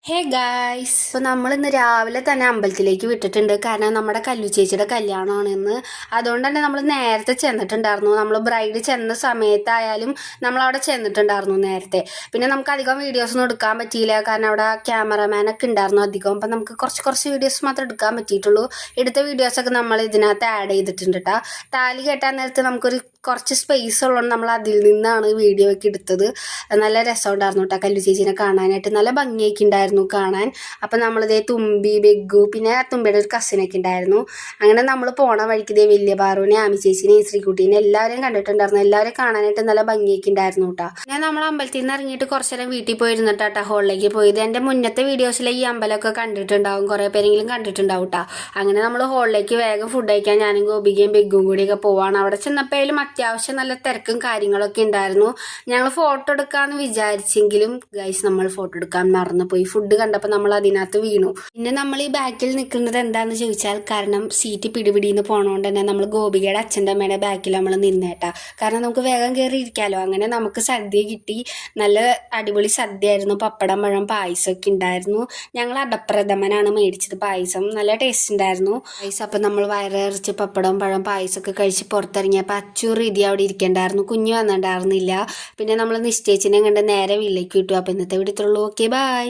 Hey guys, അപ്പോൾ നമ്മൾ ഇന്ന് രാവിലെ തന്നെ അമ്പലത്തിലേക്ക് വിട്ടിട്ടുണ്ട്. കാരണം നമ്മുടെ കല്ലു ചേച്ചിയുടെ കല്യാണമാണ് ഇന്ന്. അതുകൊണ്ട് തന്നെ നമ്മൾ നേരത്തെ ചെന്നിട്ടുണ്ടായിരുന്നു. നമ്മൾ ബ്രൈഡ് ചെന്ന സമയത്തായാലും നമ്മളവിടെ ചെന്നിട്ടുണ്ടായിരുന്നു നേരത്തെ. പിന്നെ നമുക്ക് അധികം വീഡിയോസൊന്നും എടുക്കാൻ പറ്റിയില്ല, കാരണം അവിടെ ക്യാമറമാനൊക്കെ ഉണ്ടായിരുന്നു അധികം. അപ്പം നമുക്ക് കുറച്ച് വീഡിയോസ് മാത്രമേ എടുക്കാൻ പറ്റിയിട്ടുള്ളൂ. എടുത്ത വീഡിയോസൊക്കെ നമ്മൾ ഇതിനകത്ത് ആഡ് ചെയ്തിട്ടുണ്ട് കേട്ടോ. താലി കെട്ടാൻ നേരത്ത് നമുക്കൊരു കുറച്ച് സ്പേസ് ഉള്ളതുകൊണ്ട് നമ്മൾ അതിൽ നിന്നാണ് വീഡിയോ ഒക്കെ എടുത്തത്. നല്ല രസമുണ്ടായിരുന്നു കേട്ടോ കല്ലു ചേച്ചീനെ കാണാനായിട്ട്. നല്ല ഭംഗിയൊക്കെ ഉണ്ടായിരുന്നു കാണാൻ. അപ്പം നമ്മളിതേ തുമ്പി, ബെഗ്ഗു, പിന്നെ തുമ്പിയുടെ ഒരു കസിനൊക്കെ ഉണ്ടായിരുന്നു. അങ്ങനെ നമ്മൾ പോണ വഴിക്ക് ഇതേ വലിയ പാറുവിനെ, ആമി ചേച്ചീനെ, ശ്രീകുട്ടീനെ എല്ലാവരെയും കണ്ടിട്ടുണ്ടായിരുന്നു. എല്ലാവരെയും കാണാനായിട്ട് നല്ല ഭംഗിയൊക്കെ ഉണ്ടായിരുന്നു കേട്ടോ. ഞാൻ നമ്മൾ അമ്പലത്തിൽ നിന്ന് ഇറങ്ങിയിട്ട് കുറച്ച് നേരം വീട്ടിൽ പോയിരുന്നിട്ടാ ഹോളിലേക്ക് പോയത്. എൻ്റെ മുന്നത്തെ വീഡിയോസിൽ ഈ അമ്പലമൊക്കെ കണ്ടിട്ടുണ്ടാവും, കുറേ പേരെങ്കിലും കണ്ടിട്ടുണ്ടാവും കേട്ടോ. അങ്ങനെ നമ്മൾ ഹോളിലേക്ക് വേഗം ഫുഡ് കഴിക്കാൻ ഞാനും ഗോപികയും ബെഗ്ഗും കൂടിയൊക്കെ പോവാണ്. അവിടെ ചെന്നപ്പോഴും അത്യാവശ്യം നല്ല തിരക്കും കാര്യങ്ങളൊക്കെ ഉണ്ടായിരുന്നു. ഞങ്ങൾ ഫോട്ടോ എടുക്കാമെന്ന് വിചാരിച്ചെങ്കിലും ഗൈസ് നമ്മൾ ഫോട്ടോ എടുക്കാൻ മറന്നുപോയി. ഫുഡ് കണ്ടപ്പോൾ നമ്മൾ അതിനകത്ത് വീണു. പിന്നെ നമ്മൾ ഈ ബാക്കിൽ നിൽക്കുന്നത് എന്താണെന്ന് ചോദിച്ചാൽ, കാരണം സീറ്റ് പിടിപിടിന്ന് പോണോണ്ട് തന്നെ നമ്മൾ ഗോപികയുടെ അച്ഛൻ്റെ അമ്മയുടെ ബാക്കിൽ നമ്മൾ നിന്നേട്ടാ. കാരണം നമുക്ക് വേഗം കയറി ഇരിക്കാമല്ലോ. അങ്ങനെ നമുക്ക് സദ്യ കിട്ടി. നല്ല അടിപൊളി സദ്യ ആയിരുന്നു. പപ്പടം, പഴം, പായസമൊക്കെ ഉണ്ടായിരുന്നു. ഞങ്ങൾ അടപ്രഥമനാണ് മേടിച്ചത്. പായസം നല്ല ടേസ്റ്റ് ഉണ്ടായിരുന്നു. പായസം അപ്പം നമ്മൾ വയറിറച്ച് പപ്പടം, പഴം, പായസമൊക്കെ കഴിച്ച് പുറത്തിറങ്ങിയപ്പോൾ അച്ചൂർ രീതി അവിടെ ഇരിക്കണ്ടായിരുന്നു. കുഞ്ഞു വന്നിട്ടുണ്ടായിരുന്നില്ല. പിന്നെ നമ്മൾ നിശ്ചയിച്ചിനെ കണ്ട് നേരെ വീട്ടിലേക്ക് വിട്ടു. അപ്പം ഇന്നത്തെ വീഡിയോ ഇത്രയുള്ളൂ. Okay, by.